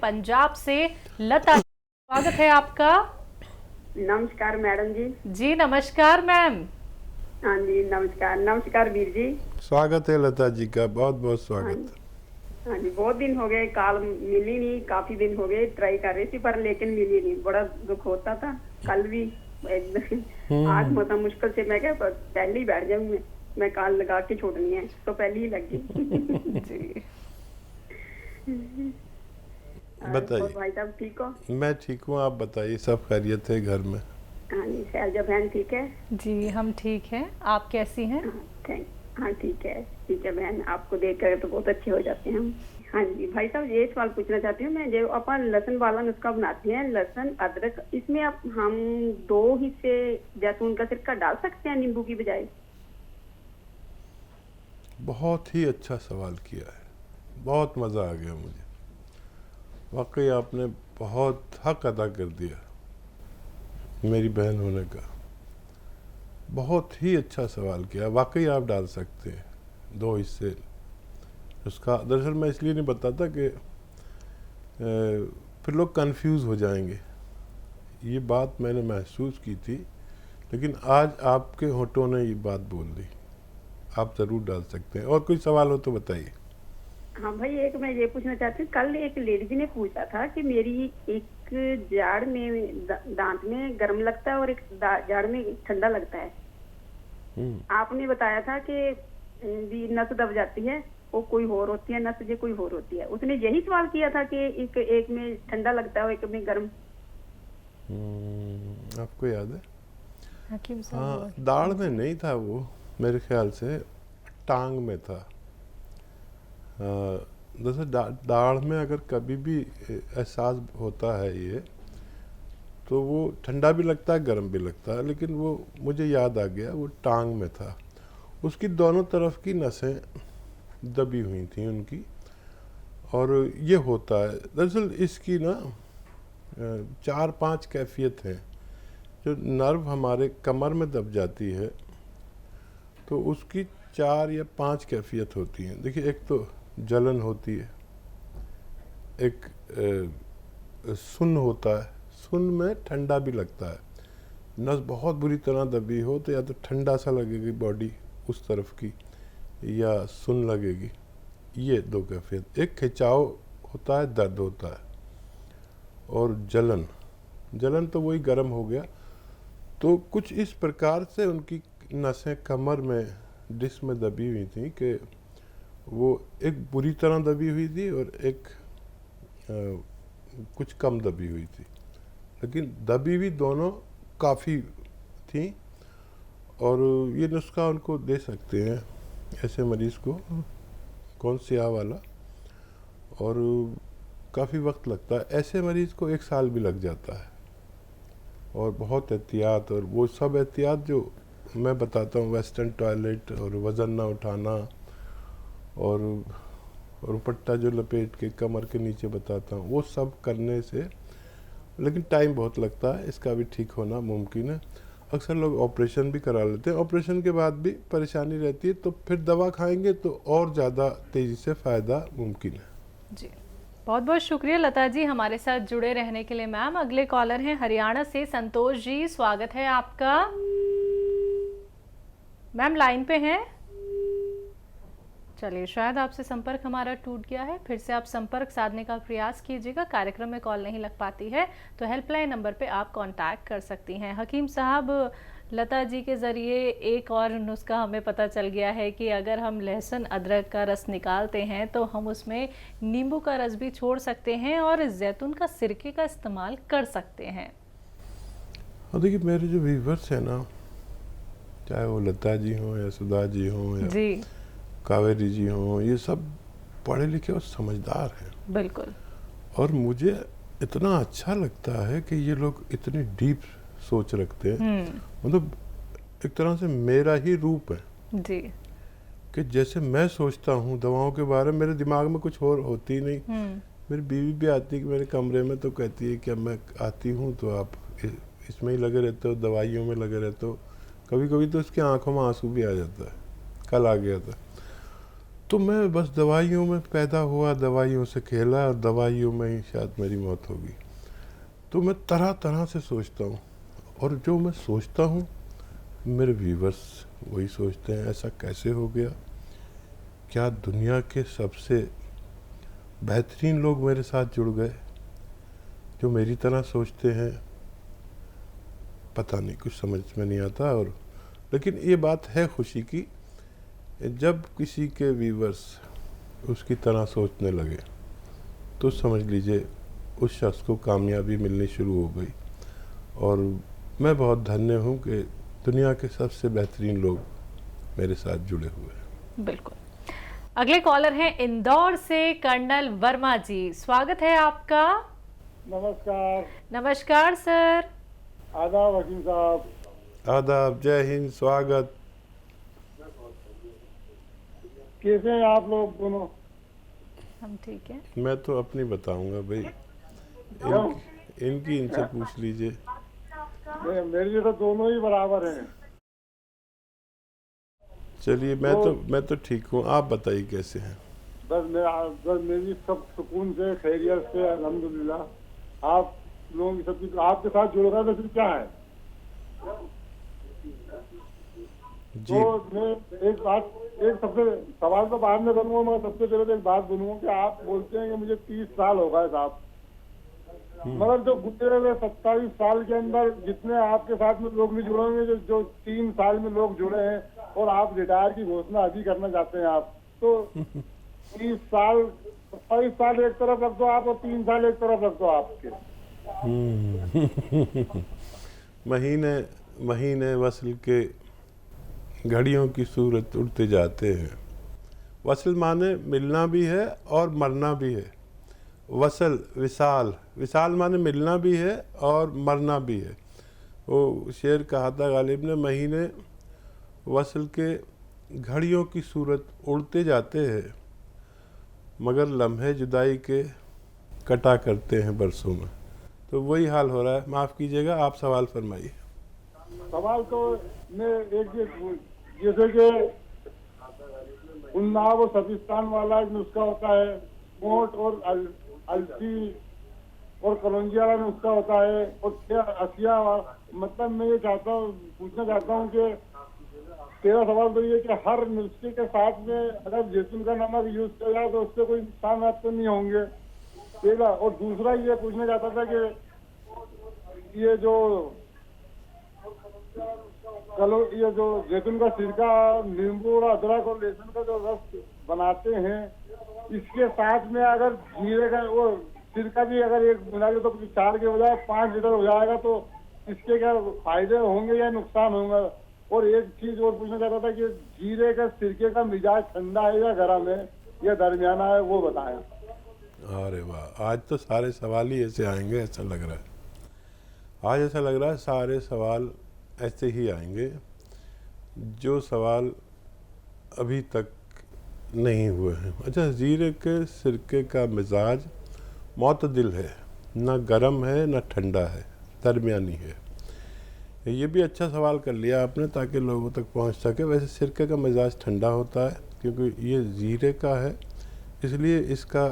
पंजाब से लता। स्वागत है आपका। नमस्कार मैडम जी। जी नमस्कार मैम। हाँ जी नमस्कार। नमस्कार वीर जी। स्वागत है लता जी का, बहुत बहुत हाँ स्वागत। हाँ जी, बहुत दिन हो गए, कॉल मिली नहीं, काफी दिन हो गए ट्राई कर रही थी पर लेकिन मिली नहीं, बड़ा दुख होता था। कल भी आज मतलब मुश्किल से मैं क्या पहले ही बैठ जाऊँ, मैं कॉल लगा के छोड़नी है तो पहले ही लग गई। जी और बताइए। भाई साहब ठीक हो? मैं ठीक हूँ, आप बताइए, सब खैरियत है घर में? हाँ जी, शैलजा बहन ठीक है? जी हम ठीक हैं, आप कैसी हैं? हाँ थैंक हाँ ठीक है बहन, आपको देख कर तो बहुत अच्छे हो जाते हैं हम। हाँ जी भाई साहब, ये सवाल पूछना चाहती हूँ मैं, जो अपन लहसुन वाला नुस्खा बनाते हैं, लहसुन अदरक, इसमें आप हम 2 हिस्से जैतून का सिरका डाल सकते हैं नींबू की बजाय? बहुत ही अच्छा सवाल किया है, बहुत मज़ा आ गया मुझे। वाकई आपने बहुत हक अदा कर दिया मेरी बहन होने का। बहुत ही अच्छा सवाल किया, वाकई आप डाल सकते हैं 2 हिस्से उसका। दरअसल मैं इसलिए नहीं बताता कि फिर लोग कंफ्यूज हो जाएंगे। ये बात मैंने महसूस की थी, लेकिन आज आपके होठों ने ये बात बोल दी। आप ज़रूर डाल सकते हैं। और कोई सवाल हो तो बताइए। हाँ भाई, एक मैं ये पूछना चाहती हूँ, कल एक लेडी ने पूछा था कि मेरी एक जाड़ में दांत में गर्म लगता है और एक जाड़ में ठंडा लगता है। आपने बताया था कि भी नस दब जाती है, वो कोई और होती है, नस जो कोई और होती है। उसने यही सवाल किया था कि एक में ठंडा लगता है और एक में गर्म। आपको याद है? हकीम साहब हाँ, दाढ़ में नहीं था वो, मेरे ख्याल से टांग में था। जैसे दाढ़ में अगर कभी भी एहसास होता है ये, तो वो ठंडा भी लगता है, गर्म भी लगता है, लेकिन वो मुझे याद आ गया, वो टांग में था। उसकी दोनों तरफ की नसें दबी हुई थी उनकी, और ये होता है। दरअसल इसकी ना 4-5 कैफियत हैं। जो नर्व हमारे कमर में दब जाती है, तो उसकी 4 या 5 कैफियत होती हैं। देखिए, एक तो जलन होती है, एक सुन्न होता है, सुन्न में ठंडा भी लगता है। नस बहुत बुरी तरह दबी हो तो या तो ठंडा सा लगेगी बॉडी उस तरफ की, या सुन्न लगेगी। ये 2 कैफियत। एक खिंचाव होता है, दर्द होता है, और जलन। जलन तो वही गर्म हो गया। तो कुछ इस प्रकार से उनकी नसें कमर में डिस्क में दबी हुई थी कि वो एक बुरी तरह दबी हुई थी और एक कुछ कम दबी हुई थी, लेकिन दबी भी दोनों काफ़ी थी। और ये नुस्खा उनको दे सकते हैं, ऐसे मरीज़ को, कौन स्याह वाला। और काफ़ी वक्त लगता है, ऐसे मरीज़ को 1 साल भी लग जाता है। और बहुत एहतियात, और वो सब एहतियात जो मैं बताता हूँ, वेस्टर्न टॉयलेट और वज़न ना उठाना, और दुपट्टा जो लपेट के कमर के नीचे बताता हूँ, वो सब करने से, लेकिन टाइम बहुत लगता है, इसका भी ठीक होना मुमकिन है। अक्सर लोग ऑपरेशन भी करा लेते हैं, ऑपरेशन के बाद भी परेशानी रहती है, तो फिर दवा खाएंगे तो और ज़्यादा तेज़ी से फ़ायदा मुमकिन है। जी बहुत बहुत शुक्रिया लता जी हमारे साथ जुड़े रहने के लिए। मैम अगले कॉलर हैं हरियाणा से संतोष जी, स्वागत है आपका। मैम लाइन पे हैं? चलिए, शायद आपसे संपर्क हमारा टूट गया है, फिर से आप संपर्क साधने का प्रयास कीजिएगा। कार्यक्रम में कॉल नहीं लग पाती है तो हेल्पलाइन नंबर पे आप कांटेक्ट कर सकती हैं। हकीम साहब, लता जी के ज़रिए एक और नुस्खा हमें पता चल गया है कि अगर हम लहसुन अदरक का रस निकालते हैं तो हम उसमें नींबू का रस भी छोड़ सकते हैं और जैतून का सिरके का इस्तेमाल कर सकते हैं। और देखिए, मेरे जो व्यूवर्स हैं ना, चाहे वो लता जी हों या सुधा जी हों या जी कावेरी जी हों, ये सब पढ़े लिखे और समझदार हैं। बिल्कुल। और मुझे इतना अच्छा लगता है कि ये लोग इतनी डीप सोच रखते हैं। मतलब एक तरह से मेरा ही रूप है जी कि जैसे मैं सोचता हूँ दवाओं के बारे में, मेरे दिमाग में कुछ और होती नहीं। मेरी बीवी भी आती है कि मेरे कमरे में, तो कहती है कि अब मैं आती हूँ तो आप इसमें ही लगे रहते हो, दवाइयों में लगे रहते हो। कभी कभी तो उसकी आंखों में आंसू भी आ जाता है। कल आ गया था। तो मैं बस दवाइयों में पैदा हुआ, दवाइयों से खेला और दवाइयों में ही शायद मेरी मौत होगी। तो मैं तरह तरह से सोचता हूँ, और जो मैं सोचता हूँ मेरे व्यूवर्स वही सोचते हैं। ऐसा कैसे हो गया? क्या दुनिया के सबसे बेहतरीन लोग मेरे साथ जुड़ गए जो मेरी तरह सोचते हैं? पता नहीं, कुछ समझ में नहीं आता। और लेकिन ये बात है खुशी की, जब किसी के व्यूवर्स उसकी तरह सोचने लगे तो समझ लीजिए उस शख्स को कामयाबी मिलनी शुरू हो गई। और मैं बहुत धन्य हूँ कि दुनिया के सबसे बेहतरीन लोग मेरे साथ जुड़े हुए हैं। बिल्कुल। अगले कॉलर हैं इंदौर से कर्नल वर्मा जी, स्वागत है आपका। नमस्कार। नमस्कार सर। आदाब हकीम साहब। आदाब, जय हिंद, स्वागत। कैसे हैं आप लोग दोनों? हम ठीक हैं। मैं तो अपनी बताऊंगा भाई, इनकी इनसे पूछ लीजिए। मेरे लिए तो दोनों ही बराबर हैं। चलिए, मैं तो ठीक हूँ, आप बताइए कैसे हैं? बस मेरी सब सुकून से, खैरियत से, अल्हम्दुलिल्लाह। आप लोगों की सबकी आपके साथ जुड़ रहा है, फिर क्या है? जी। तो मैं एक सबसे सवाल तो बाद में करूँगा, मैं सबसे पहले तो एक बात बोलूँगा कि आप बोलते हैं कि मुझे 30 साल हो गए साहब। मगर जो गुजरे हुए 27 साल के अंदर जितने आपके साथ में लोग नहीं जुड़े होंगे, जो 3 साल में लोग जुड़े हैं, और आप रिटायर की घोषणा अभी करना चाहते हैं आप, तो 30 साल 27 साल एक तरफ रख दो आप, और 3 साल एक तरफ रख दो आपके। महीने महीने वसल के घड़ियों की सूरत उड़ते जाते हैं। वसल माने मिलना भी है और मरना भी है। वसल विसाल माने मिलना भी है और मरना भी है। वो शेर कहा था गालिब ने, महीने वसल के घड़ियों की सूरत उड़ते जाते हैं, मगर लम्हे जुदाई के कटा करते हैं बरसों में। तो वही हाल हो रहा है। माफ़ कीजिएगा, आप सवाल फरमाइए। सवाल तो मैं जैसे कि उन्नाव और सफिस्तान वाला एक नुस्खा होता है, मोट और अलसी और कलौंजी वाला नुस्खा होता है, और 6 अशिया। मतलब मैं ये पूछना चाहता हूँ कि तेरा सवाल तो ये कि हर नुस्खे के साथ में अगर जैतून का नमक यूज किया जाए तो उससे कोई नुकसान तो नहीं होंगे, पहला। और दूसरा ये पूछना चाहता था कि ये जो जैतून का सिरका, नींबू और अदरक और लहसुन का जो रस बनाते हैं, इसके साथ में अगर जीरे का वो सिरका भी अगर एक मिला के तो 4 के बजाय 5 लीटर हो जाएगा, तो इसके क्या फायदे होंगे या नुकसान होंगे? और एक चीज और पूछना चाहता था कि जीरे का सिरके का मिजाज ठंडा है या गर्म है या दरमियाना है, वो बताएं। अरे वाह, आज तो सारे सवाल ही ऐसे आएंगे, ऐसा लग रहा है। आज ऐसा लग रहा है सारे सवाल ऐसे ही आएंगे जो सवाल अभी तक नहीं हुए हैं। अच्छा, जीरे के सिरके का मिजाज मुतदिल है, ना गर्म है ना ठंडा है, दरमियानी है। ये भी अच्छा सवाल कर लिया आपने ताकि लोगों तक पहुंच सके। वैसे सिरके का मिजाज ठंडा होता है क्योंकि ये जीरे का है, इसलिए इसका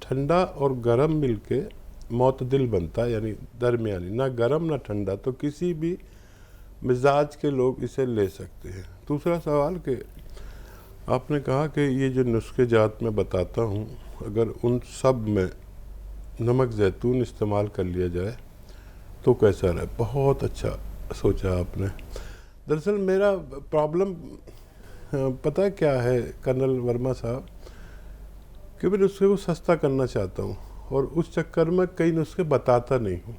ठंडा और गर्म मिलके मुतदिल बनता है, यानी दरमियानी, ना गर्म ना ठंडा। तो किसी भी मिजाज के लोग इसे ले सकते हैं। दूसरा सवाल कि आपने कहा कि ये जो नुस्खे जात मैं बताता हूँ, अगर उन सब में नमक ज़ैतून इस्तेमाल कर लिया जाए तो कैसा रहे? बहुत अच्छा सोचा आपने। दरअसल मेरा प्रॉब्लम पता है क्या है कर्नल वर्मा साहब, कि मैं नुस्खे को सस्ता करना चाहता हूँ और उस चक्कर में कई नुस्खे बताता नहीं हूँ,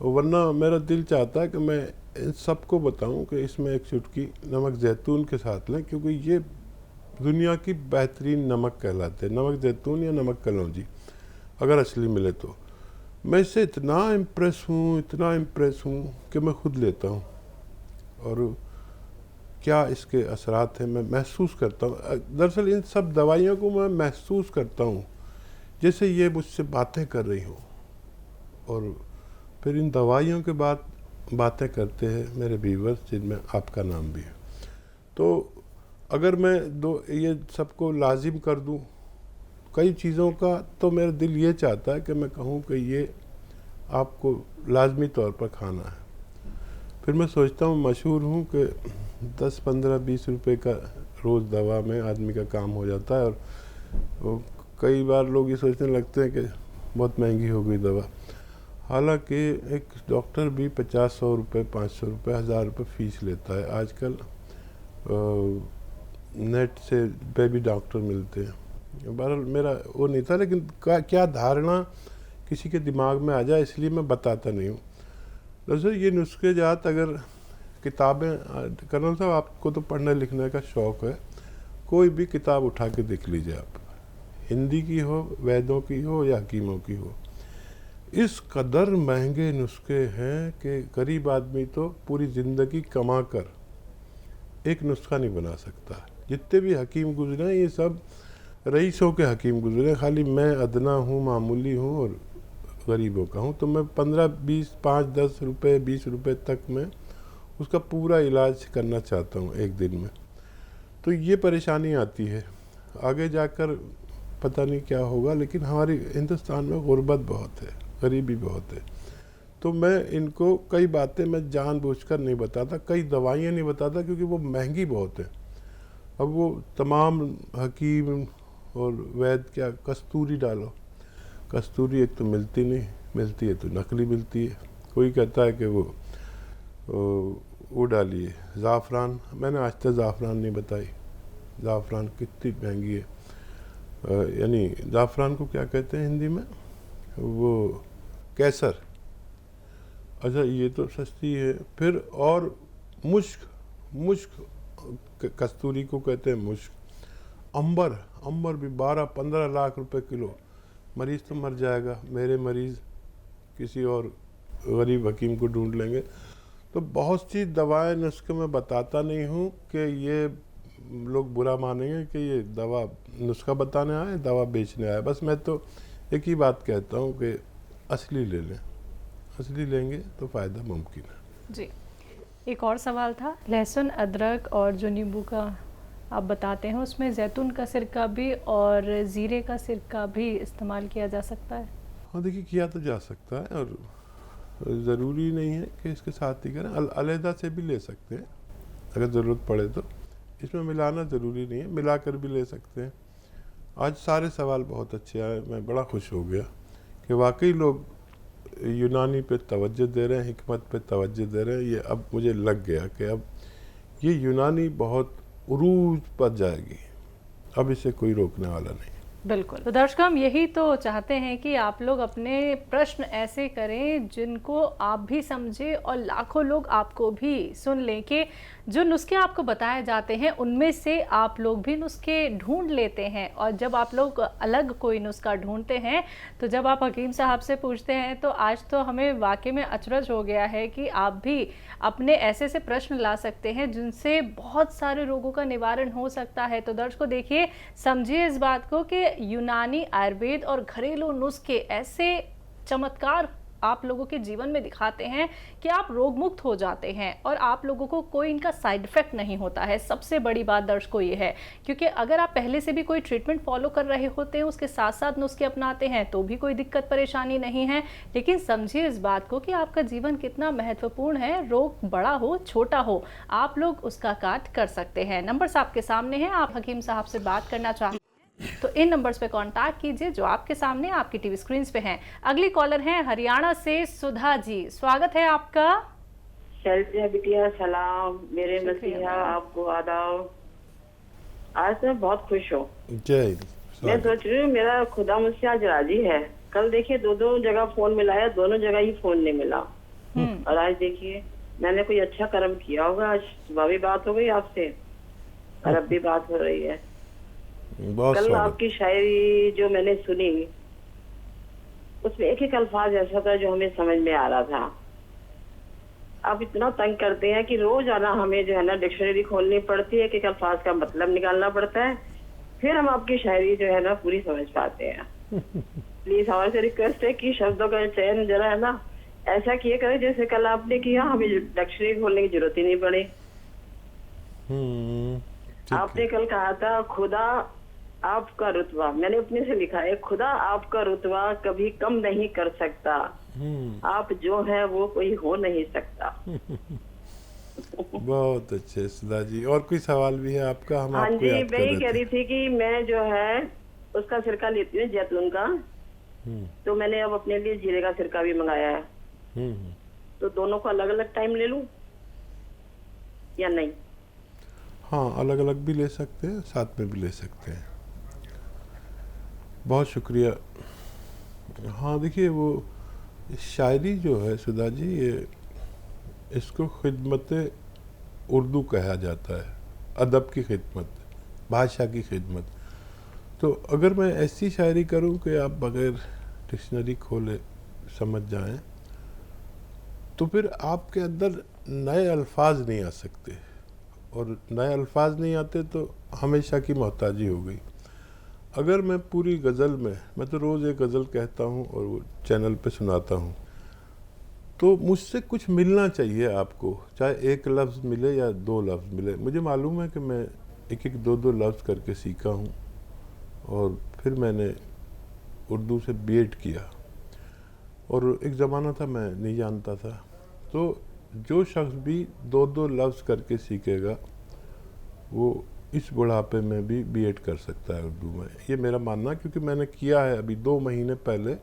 वरना मेरा दिल चाहता है कि मैं इन सबको बताऊं कि इसमें एक चुटकी नमक ज़ैतून के साथ लें, क्योंकि ये दुनिया की बेहतरीन नमक कहलाते हैं, नमक ज़ैतून या नमक कलौंजी, अगर असली मिले तो। मैं इससे इतना इम्प्रेस हूँ कि मैं खुद लेता हूँ, और क्या इसके असरात हैं मैं महसूस करता हूँ। दरअसल इन सब दवाइयों को मैं महसूस करता हूँ जैसे ये मुझसे बातें कर रही हों, और फिर इन दवाइयों के बाद बातें करते हैं मेरे व्यूअर्स, जिनमें आपका नाम भी है। तो अगर मैं ये सबको लाजिम कर दूं कई चीज़ों का, तो मेरा दिल ये चाहता है कि मैं कहूँ कि ये आपको लाजमी तौर पर खाना है। फिर मैं सोचता हूँ, मशहूर हूँ कि 10, 15, 20 रुपए का रोज़ दवा में आदमी का काम हो जाता है। और कई बार लोग ये सोचने लगते हैं कि बहुत महंगी हो गई दवा, हालांकि एक डॉक्टर भी 50-100 रुपये, 500 रुपये, 1000 रुपये फ़ीस लेता है। आजकल नेट से पे भी डॉक्टर मिलते हैं। बहरहाल मेरा वो नहीं था, लेकिन क्या धारणा किसी के दिमाग में आ जाए इसलिए मैं बताता नहीं हूँ। दरअसल ये नुस्खे जात, अगर किताबें, कर्नल साहब आपको तो पढ़ने लिखने का शौक़ है, कोई भी किताब उठा के देख लीजिए आप, हिंदी की हो, वैद्यों की हो या हकीमों की हो, इस कदर महंगे नुस्खे हैं कि गरीब आदमी तो पूरी ज़िंदगी कमा कर एक नुस्खा नहीं बना सकता। जितने भी हकीम गुजरे हैं ये सब रईसों के हकीम गुजरे, खाली मैं अदना हूँ, मामूली हूँ और गरीबों का हूँ। तो मैं 15, 20, 5, 10 रुपये, 20 रुपये तक में उसका पूरा इलाज करना चाहता हूँ एक दिन में। तो ये परेशानी आती है, आगे जाकर पता नहीं क्या होगा। लेकिन हमारी हिंदुस्तान में गुर्बत बहुत है, गरीबी बहुत है, तो मैं इनको कई बातें मैं जानबूझकर नहीं बताता, कई दवाइयाँ नहीं बताता, क्योंकि वो महंगी बहुत है। अब वो तमाम हकीम और वैद्य क्या, कस्तूरी डालो, कस्तूरी एक तो मिलती नहीं, मिलती है तो नकली मिलती है। कोई कहता है कि वो डालिए ज़ाफ़रान, मैंने आज तक ज़ाफ़रान नहीं बताई, ज़ाफ़रान कितनी महंगी है। यानी ज़ाफ़रान को क्या कहते हैं हिंदी में, वो केसर, अच्छा ये तो सस्ती है। फिर और मुश्क कस्तूरी को कहते हैं मुश्क। अंबर भी 12-15 लाख रुपए किलो। मरीज़ तो मर जाएगा, मेरे मरीज़ किसी और गरीब हकीम को ढूंढ लेंगे। तो बहुत सी दवाएं नुस्खे में बताता नहीं हूँ कि ये लोग बुरा मानेंगे कि ये दवा नुस्खा बताने आए, दवा बेचने आए। बस मैं तो एक ही बात कहता हूँ कि असली ले लें, असली लेंगे तो फ़ायदा मुमकिन है। जी, एक और सवाल था, लहसुन, अदरक और जो नींबू का आप बताते हैं उसमें जैतून का सिरका भी और ज़ीरे का सिरका भी इस्तेमाल किया जा सकता है? हाँ देखिए, किया तो जा सकता है और ज़रूरी नहीं है कि इसके साथ ही करें, अलहदा से भी ले सकते हैं अगर ज़रूरत पड़े तो। इसमें मिलाना ज़रूरी नहीं है, मिलाकर भी ले सकते हैं। आज सारे सवाल बहुत अच्छे आए, मैं बड़ा खुश हो गया कि वाकई लोग यूनानी पे तवज्जो दे रहे हैं, हिकमत पे तवज्जो दे रहे हैं। ये अब मुझे लग गया कि अब ये यूनानी बहुत उरूज पर जाएगी, अब इसे कोई रोकने वाला नहीं। बिल्कुल। तो दर्शकों, हम यही तो चाहते हैं कि आप लोग अपने प्रश्न ऐसे करें जिनको आप भी समझें और लाखों लोग आपको भी सुन लें कि जो नुस्खे आपको बताए जाते हैं उनमें से आप लोग भी नुस्खे ढूंढ लेते हैं। और जब आप लोग अलग कोई नुस्खा ढूंढते हैं तो जब आप हकीम साहब से पूछते हैं तो आज तो हमें वाकई में अचरज हो गया है कि आप भी अपने ऐसे से प्रश्न ला सकते हैं जिनसे बहुत सारे रोगों का निवारण हो सकता है। तो दर्शकों देखिए, समझिए इस बात को कि यूनानी, आयुर्वेद और घरेलू नुस्खे ऐसे चमत्कार आप लोगों के जीवन में दिखाते हैं कि आप रोग मुक्त हो जाते हैं और आप लोगों को कोई इनका साइड इफेक्ट नहीं होता है। सबसे बड़ी बात दर्शकों ये है, क्योंकि अगर आप पहले से भी कोई ट्रीटमेंट फॉलो कर रहे होते हैं, उसके साथ साथ नुस्खे अपनाते हैं तो भी कोई दिक्कत परेशानी नहीं है। लेकिन समझिए इस बात को कि आपका जीवन कितना महत्वपूर्ण है, रोग बड़ा हो छोटा हो, आप लोग उसका काट कर सकते हैं। नंबर्स आपके सामने हैं, आप हकीम साहब से बात करना चाहते हैं तो इन नंबर्स पे कांटेक्ट कीजिए जो आपके सामने आपकी टीवी स्क्रीन पे हैं। अगली कॉलर हैं हरियाणा से सुधा जी, स्वागत है आपका। शैलजा बिटिया सलाम, मेरे मसीहा आपको आदाब। आज मैं बहुत खुश हूँ। जय। मैं सोच रही हूँ मेरा खुदा मुझसे आज राजी है। कल देखिए दो जगह फोन मिलाया, दोनों जगह ही फोन नहीं मिला। और आज देखिए मैंने कोई अच्छा कर्म किया होगा, आज सुबह भी बात हो गई आपसे और अब भी बात हो रही है। कल आपकी शायरी जो मैंने सुनी उसमें एक एक अल्फाज ऐसा था जो हमें समझ में आ रहा था। आप इतना तंग करते हैं कि रोज आना हमें जो है ना डिक्शनरी खोलनी पड़ती है, एक एक अल्फाज का मतलब निकालना पड़ता है, फिर हम आपकी शायरी जो है ना पूरी समझ पाते हैं। प्लीज हमारे से रिक्वेस्ट है कि शब्दों का चयन जरा है ना ऐसा किए करें जैसे कल आपने किया, हमें डिक्शनरी खोलने की जरूरत ही नहीं पड़ी। आपने कल कहा था खुदा आपका रुतबा, मैंने अपने से लिखा है, खुदा आपका रुतबा कभी कम नहीं कर सकता, आप जो है वो कोई हो नहीं सकता। बहुत अच्छे सुधा जी, और कोई सवाल भी है आपका? हम हाँ आपको जी, याद मैं कर ये कह रहे रही थे। थी कि मैं जो है उसका सिरका लेती हूँ जैतून का, तो मैंने अब अपने लिए जीरे का सिरका भी मंगाया है, हम्म। तो दोनों को अलग अलग टाइम ले लूं या नहीं? हाँ, अलग अलग भी ले सकते हैं, साथ में भी ले सकते हैं। बहुत शुक्रिया। हाँ देखिए, वो शायरी जो है सुधा जी, ये इसको खिदमत उर्दू कहा जाता है, अदब की खिदमत, भाषा की खिदमत। तो अगर मैं ऐसी शायरी करूं कि आप बगैर डिक्शनरी खोले समझ जाएं, तो फिर आपके अंदर नए अल्फाज नहीं आ सकते, और नए अल्फाज नहीं आते तो हमेशा की मोहताजी हो गई। अगर मैं पूरी गज़ल में, मैं तो रोज़ एक गज़ल कहता हूँ और वो चैनल पे सुनाता हूँ, तो मुझसे कुछ मिलना चाहिए आपको, चाहे एक लफ्ज़ मिले या दो लफ्ज़ मिले। मुझे मालूम है कि मैं एक एक दो दो लफ्ज़ करके सीखा हूँ, और फिर मैंने उर्दू से बीएड किया, और एक ज़माना था मैं नहीं जानता था। तो जो शख्स भी दो दो लफ्ज़ करके सीखेगा वो इस बुढ़ापे में भी बीएड कर सकता है उर्दू में, ये मेरा मानना है। क्योंकि मैंने किया है, अभी 2 महीने पहले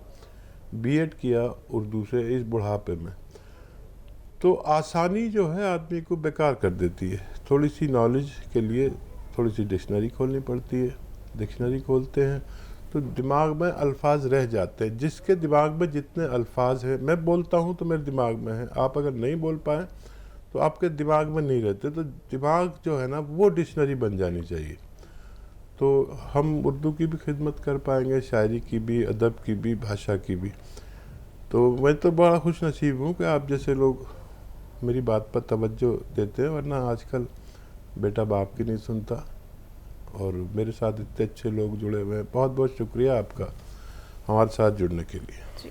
बीएड किया उर्दू से इस बुढ़ापे में। तो आसानी जो है आदमी को बेकार कर देती है। थोड़ी सी नॉलेज के लिए थोड़ी सी डिक्शनरी खोलनी पड़ती है, डिक्शनरी खोलते हैं तो दिमाग में अल्फाज रह जाते हैं। जिसके दिमाग में जितने अल्फाज हैं, मैं बोलता हूँ तो मेरे दिमाग में है, आप अगर नहीं बोल पाएँ तो आपके दिमाग में नहीं रहते। तो दिमाग जो है ना, वो डिक्शनरी बन जानी चाहिए, तो हम उर्दू की भी खिदमत कर पाएंगे, शायरी की भी, अदब की भी, भाषा की भी। तो मैं तो बड़ा खुश नसीब हूँ कि आप जैसे लोग मेरी बात पर तवज्जो देते हैं, वरना आजकल बेटा बाप की नहीं सुनता। और मेरे साथ इतने अच्छे लोग जुड़े हुए हैं, बहुत बहुत शुक्रिया आपका हमारे साथ जुड़ने के लिए। जी।